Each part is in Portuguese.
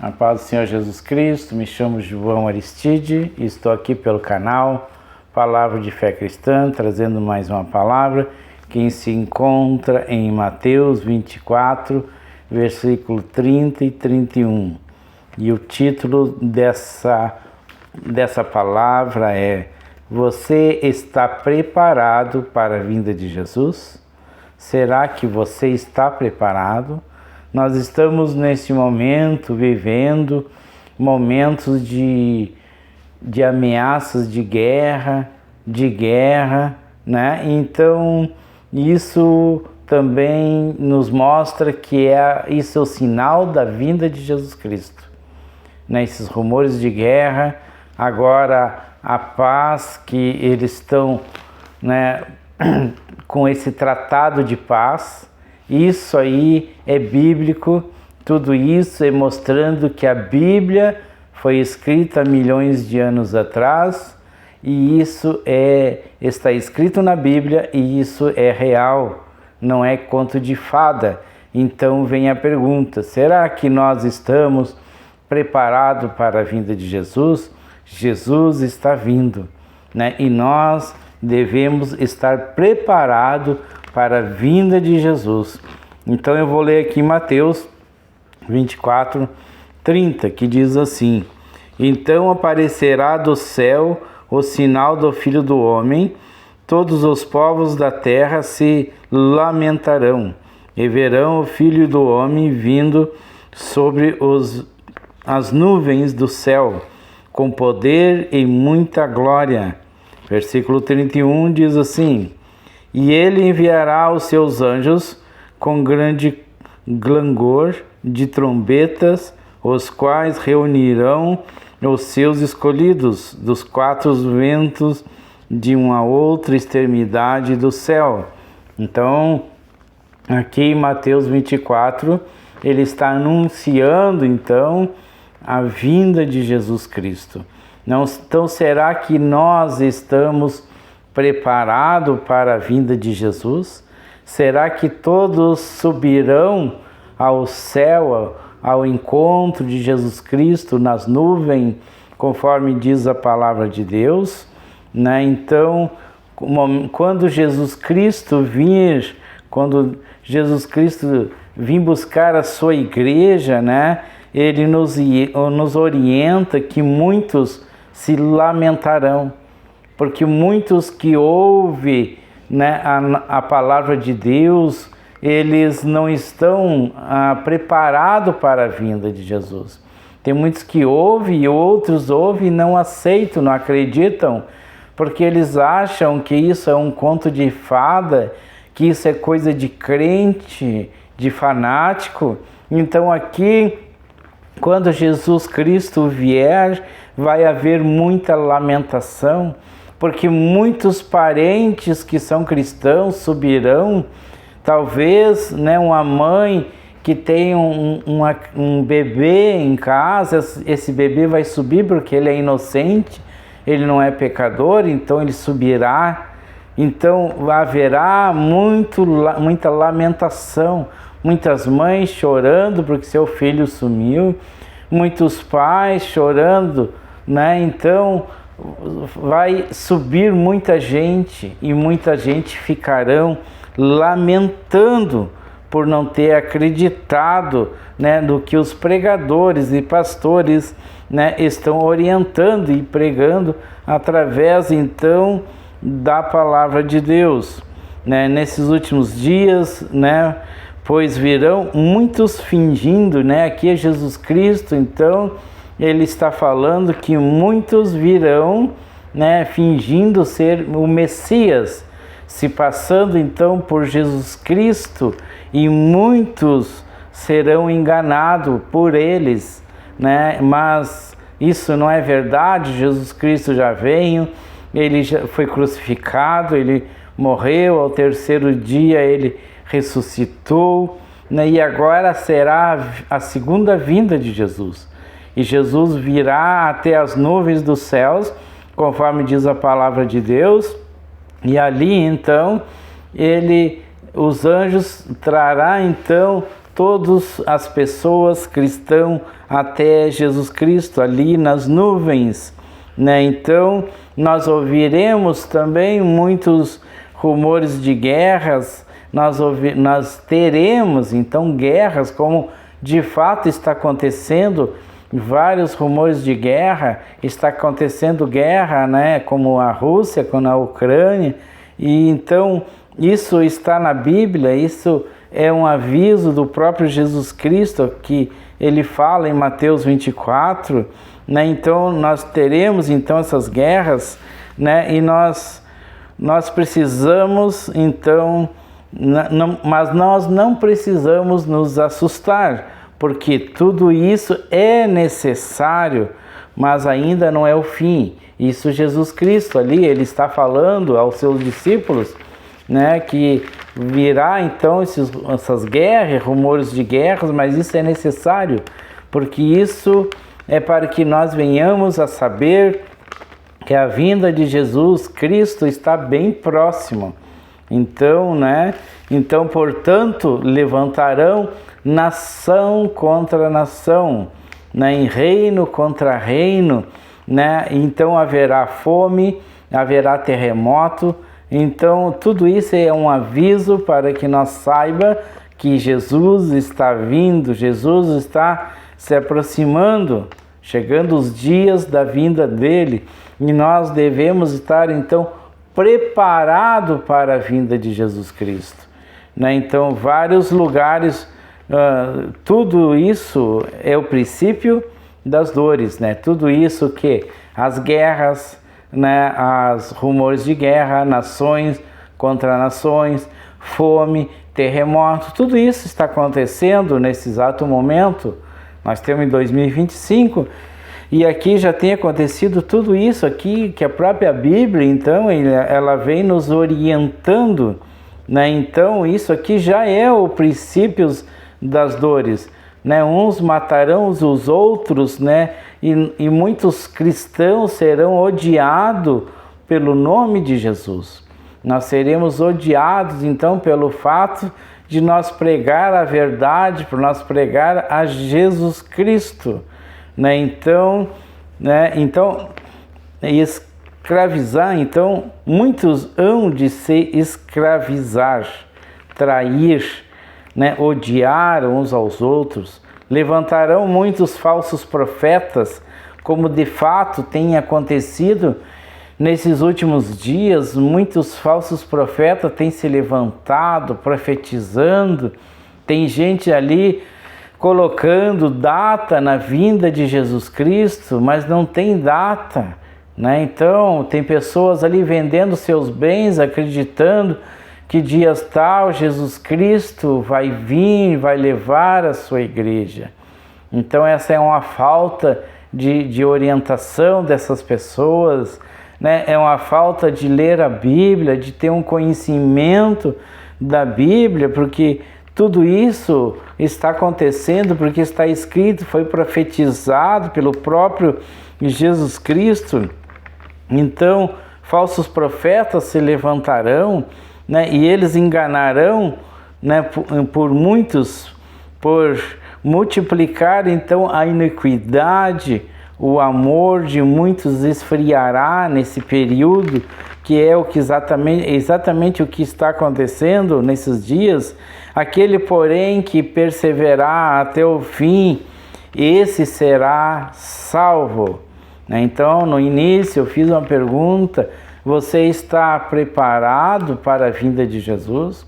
A paz do Senhor Jesus Cristo, me chamo João Aristide e estou aqui pelo canal Palavra de Fé Cristã, trazendo mais uma palavra que se encontra em Mateus 24, versículo 30 e 31. E o título dessa palavra é: Você está preparado para a vinda de Jesus? Será que você está preparado? Nós estamos nesse momento vivendo momentos de ameaças de guerra, né? Então isso também nos mostra que isso é o sinal da vinda de Jesus Cristo, né? Esses rumores de guerra, agora a paz que eles estão, né, com esse tratado de paz. Isso aí é bíblico, tudo isso é mostrando que a Bíblia foi escrita há milhões de anos atrás e isso está escrito na Bíblia e isso é real, não é conto de fada. Então vem a pergunta: será que nós estamos preparados para a vinda de Jesus? Jesus está vindo, né? E nós devemos estar preparados para a vinda de Jesus. Então eu vou ler aqui Mateus 24, 30, que diz assim: Então aparecerá do céu o sinal do Filho do Homem, todos os povos da terra se lamentarão, e verão o Filho do Homem vindo sobre as nuvens do céu, com poder e muita glória. Versículo 31 diz assim: E ele enviará os seus anjos com grande clangor de trombetas, os quais reunirão os seus escolhidos dos quatro ventos de uma outra extremidade do céu. Então, aqui em Mateus 24, ele está anunciando então a vinda de Jesus Cristo. Então, será que nós estamos preparados para a vinda de Jesus? Será que todos subirão ao céu, ao encontro de Jesus Cristo nas nuvens, conforme diz a palavra de Deus, né? Então, quando Jesus Cristo vir buscar a sua igreja, né? Ele nos orienta que muitos se lamentarão, porque muitos que ouvem, né, a palavra de Deus, eles não estão preparados para a vinda de Jesus. Tem muitos que ouvem e outros ouvem e não aceitam, não acreditam, porque eles acham que isso é um conto de fada, que isso é coisa de crente, de fanático. Então aqui, quando Jesus Cristo vier, vai haver muita lamentação, porque muitos parentes que são cristãos subirão. Talvez, né, uma mãe que tem um bebê em casa, esse bebê vai subir porque ele é inocente, ele não é pecador, então ele subirá. Então haverá muita lamentação, muitas mães chorando porque seu filho sumiu, muitos pais chorando, né? Então vai subir muita gente e muita gente ficarão lamentando por não ter acreditado, né, no que os pregadores e pastores, né, estão orientando e pregando através então da palavra de Deus, né? Nesses últimos dias, né, pois virão muitos fingindo, né? Aqui é Jesus Cristo, então ele está falando que muitos virão, né, fingindo ser o Messias, se passando então por Jesus Cristo, e muitos serão enganados por eles, né? Mas isso não é verdade. Jesus Cristo já veio, ele já foi crucificado, ele morreu, ao terceiro dia ele ressuscitou, né? E agora será a segunda vinda de Jesus. E Jesus virá até as nuvens dos céus, conforme diz a palavra de Deus, e ali então os anjos trará então todas as pessoas que estão até Jesus Cristo, ali nas nuvens, né? Então, nós também muitos rumores de guerras, nós teremos, então, guerras, como de fato está acontecendo, vários rumores de guerra, está acontecendo guerra, né? Como a Rússia, com a Ucrânia, e então, isso está na Bíblia, isso é um aviso do próprio Jesus Cristo, que ele fala em Mateus 24, né? Então nós teremos então essas guerras, né? E nós precisamos então, mas nós não precisamos nos assustar, porque tudo isso é necessário, mas ainda não é o fim. Isso Jesus Cristo ali, ele está falando aos seus discípulos, né, que virá então essas guerras, rumores de guerras, mas isso é necessário, porque isso é para que nós venhamos a saber que a vinda de Jesus Cristo está bem próxima. Então, né, então, portanto, levantarão nação contra nação, né, em reino contra reino, né, então haverá fome, haverá terremoto. Então, tudo isso é um aviso para que nós saiba que Jesus está vindo, Jesus está se aproximando, chegando os dias da vinda dele, e nós devemos estar, então, preparados para a vinda de Jesus Cristo, né? Então, vários lugares, tudo isso é o princípio das dores, né? Tudo isso que as guerras, né, as rumores de guerra, nações contra nações, fome, terremoto, tudo isso está acontecendo nesse exato momento. Nós estamos em 2025 e aqui já tem acontecido tudo isso aqui, que a própria Bíblia, então, ela vem nos orientando, né? Então, isso aqui já é o princípio das dores, né? Uns matarão os outros, né? E muitos cristãos serão odiados pelo nome de Jesus. Nós seremos odiados, então, pelo fato de nós pregar a verdade, por nós pregar a Jesus Cristo, né? Então, escravizar, então, muitos hão de se escravizar, trair, né? Odiar uns aos outros. Levantarão muitos falsos profetas, como de fato tem acontecido nesses últimos dias. Muitos falsos profetas têm se levantado, profetizando. Tem gente ali colocando data na vinda de Jesus Cristo, mas não tem data, né? Então, tem pessoas ali vendendo seus bens, acreditando que dias tal Jesus Cristo vai vir, vai levar a sua igreja. Então essa é uma falta de orientação dessas pessoas, né? É uma falta de ler a Bíblia, de ter um conhecimento da Bíblia, porque tudo isso está acontecendo porque está escrito, foi profetizado pelo próprio Jesus Cristo. Então, falsos profetas se levantarão, né, e eles enganarão, né, por muitos, por multiplicar então a iniquidade, o amor de muitos esfriará nesse período, que é o que exatamente o que está acontecendo nesses dias. Aquele, porém, que perseverar até o fim, esse será salvo. Então, no início eu fiz uma pergunta: você está preparado para a vinda de Jesus?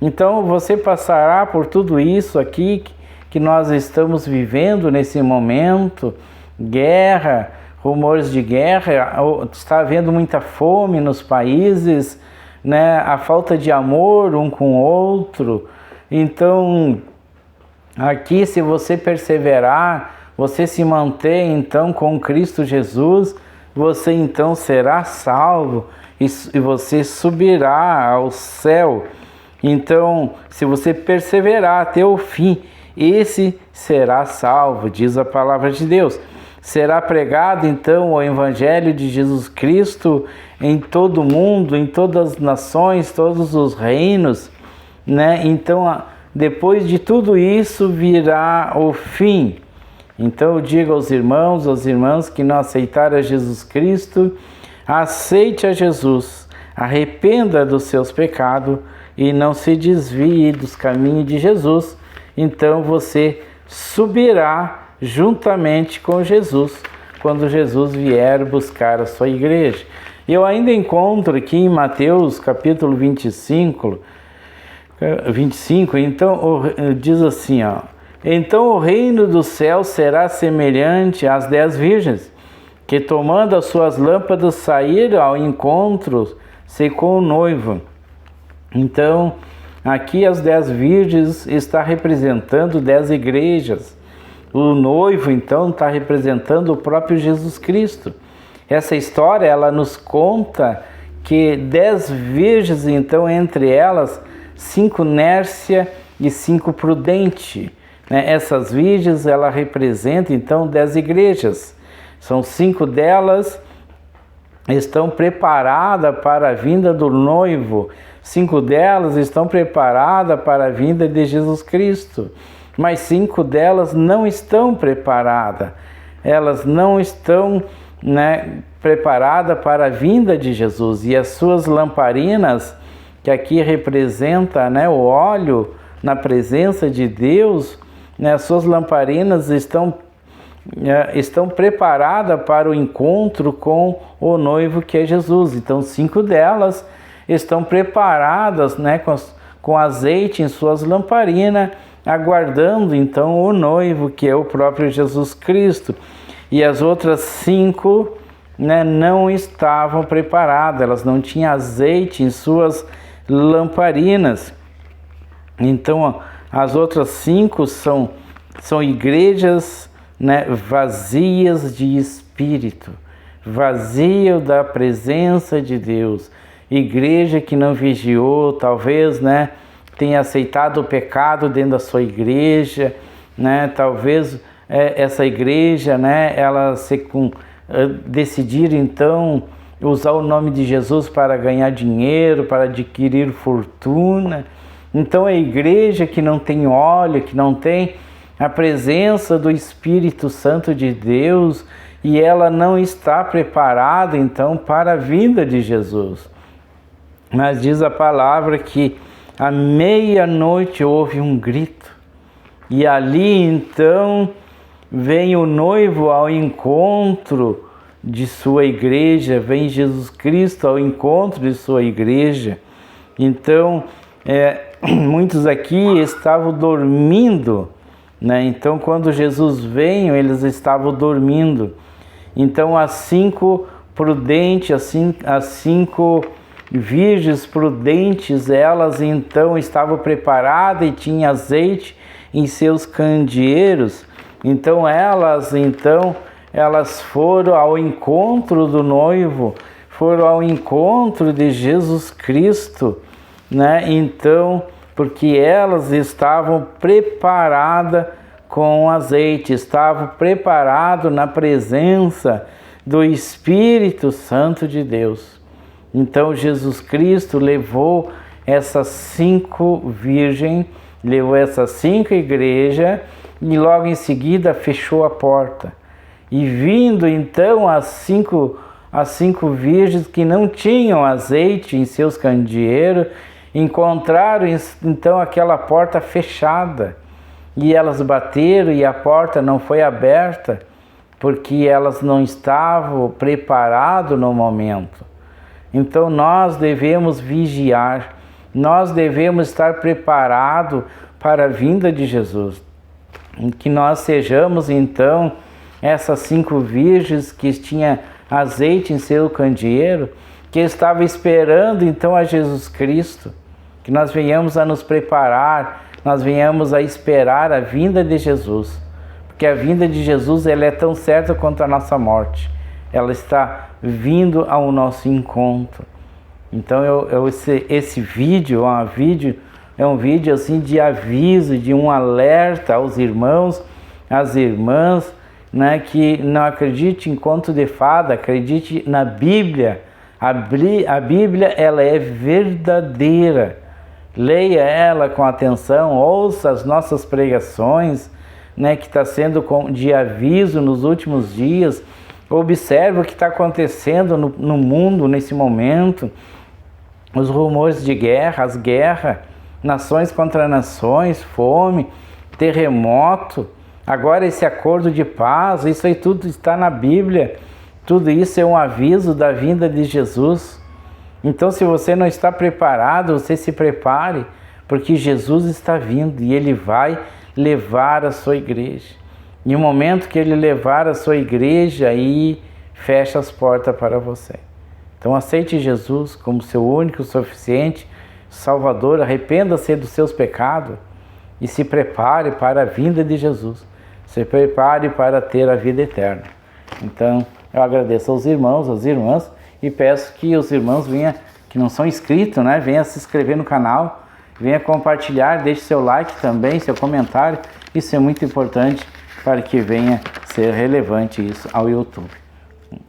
Então você passará por tudo isso aqui que nós estamos vivendo nesse momento, guerra, rumores de guerra, está havendo muita fome nos países, né? A falta de amor um com o outro. Então, aqui, se você perseverar, você se manter então com Cristo Jesus, você então será salvo e você subirá ao céu. Então, se você perseverar até o fim, esse será salvo, diz a palavra de Deus. Será pregado então o Evangelho de Jesus Cristo em todo o mundo, em todas as nações, todos os reinos, né? Então, depois de tudo isso virá o fim. Então eu digo aos irmãos, às irmãs que não aceitaram a Jesus Cristo, aceite a Jesus, arrependa dos seus pecados e não se desvie dos caminhos de Jesus. Então você subirá juntamente com Jesus, quando Jesus vier buscar a sua igreja. Eu ainda encontro aqui em Mateus capítulo 25, então diz assim, ó: então o reino do céu será semelhante às 10 virgens, que tomando as suas lâmpadas saíram ao encontro com o noivo. Então, aqui as 10 virgens está representando 10 igrejas. O noivo, então, está representando o próprio Jesus Cristo. Essa história, ela nos conta que 10 virgens, então, entre elas, 5 nércia e 5 prudente. Essas virgens, ela representa, então, 10 igrejas. São 5 delas estão preparadas para a vinda do noivo. 5 delas estão preparadas para a vinda de Jesus Cristo. Mas 5 delas não estão preparadas. Elas não estão preparadas para a vinda de Jesus. E as suas lamparinas, que aqui representa o óleo na presença de Deus, as suas lamparinas estão preparadas para o encontro com o noivo, que é Jesus. Então 5 delas estão preparadas com azeite em suas lamparinas, aguardando então o noivo, que é o próprio Jesus Cristo. E as outras 5 não estavam preparadas, elas não tinham azeite em suas lamparinas. Então as outras 5 são igrejas vazias de espírito, vazio da presença de Deus. Igreja que não vigiou, talvez tenha aceitado o pecado dentro da sua igreja, talvez essa igreja, ela decidir então usar o nome de Jesus para ganhar dinheiro, para adquirir fortuna. Então é a igreja que não tem óleo, que não tem a presença do Espírito Santo de Deus, e ela não está preparada então para a vinda de Jesus. Mas diz a palavra que à meia-noite houve um grito, e ali então vem o noivo ao encontro de sua igreja, vem Jesus Cristo ao encontro de sua igreja. Então muitos aqui estavam dormindo, então quando Jesus veio, eles estavam dormindo. Então as 5 prudentes, as 5 virgens prudentes, elas então estavam preparadas e tinham azeite em seus candeeiros. Então elas foram ao encontro do noivo, foram ao encontro de Jesus Cristo, então, porque elas estavam preparadas com azeite, estavam preparadas na presença do Espírito Santo de Deus. Então Jesus Cristo levou essas 5 virgens, levou essas 5 igrejas, e logo em seguida fechou a porta. E vindo então as cinco virgens que não tinham azeite em seus candeeiros, encontraram então aquela porta fechada. E elas bateram e a porta não foi aberta, porque elas não estavam preparadas no momento. Então nós devemos vigiar, nós devemos estar preparados para a vinda de Jesus. Que nós sejamos então essas 5 virgens que tinham azeite em seu candeeiro, que estavam esperando então a Jesus Cristo. Que nós venhamos a nos preparar, nós venhamos a esperar a vinda de Jesus. Porque a vinda de Jesus, ela é tão certa quanto a nossa morte. Ela está vindo ao nosso encontro. Então esse vídeo é um vídeo assim de aviso, de um alerta aos irmãos, às irmãs, que não acredite em conto de fada, acredite na Bíblia. A Bíblia, ela é verdadeira. leia ela com atenção, ouça as nossas pregações, né, que está sendo de aviso nos últimos dias. Observe o que está acontecendo no mundo nesse momento, os rumores de guerra, as guerras, nações contra nações, fome, terremoto, agora esse acordo de paz, isso aí tudo está na Bíblia, tudo isso é um aviso da vinda de Jesus. Então, se você não está preparado, você se prepare, porque Jesus está vindo e Ele vai levar a sua igreja. E no momento que Ele levar a sua igreja, aí fecha as portas para você. Então, aceite Jesus como seu único, suficiente Salvador, arrependa-se dos seus pecados e se prepare para a vinda de Jesus. Se prepare para ter a vida eterna. Então, eu agradeço aos irmãos, às irmãs, e peço que os irmãos venham, que não são inscritos, né, venham se inscrever no canal, venha compartilhar, deixe seu like também, seu comentário. Isso é muito importante para que venha ser relevante isso ao YouTube.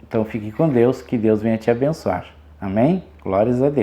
Então fique com Deus, que Deus venha te abençoar. Amém? Glórias a Deus.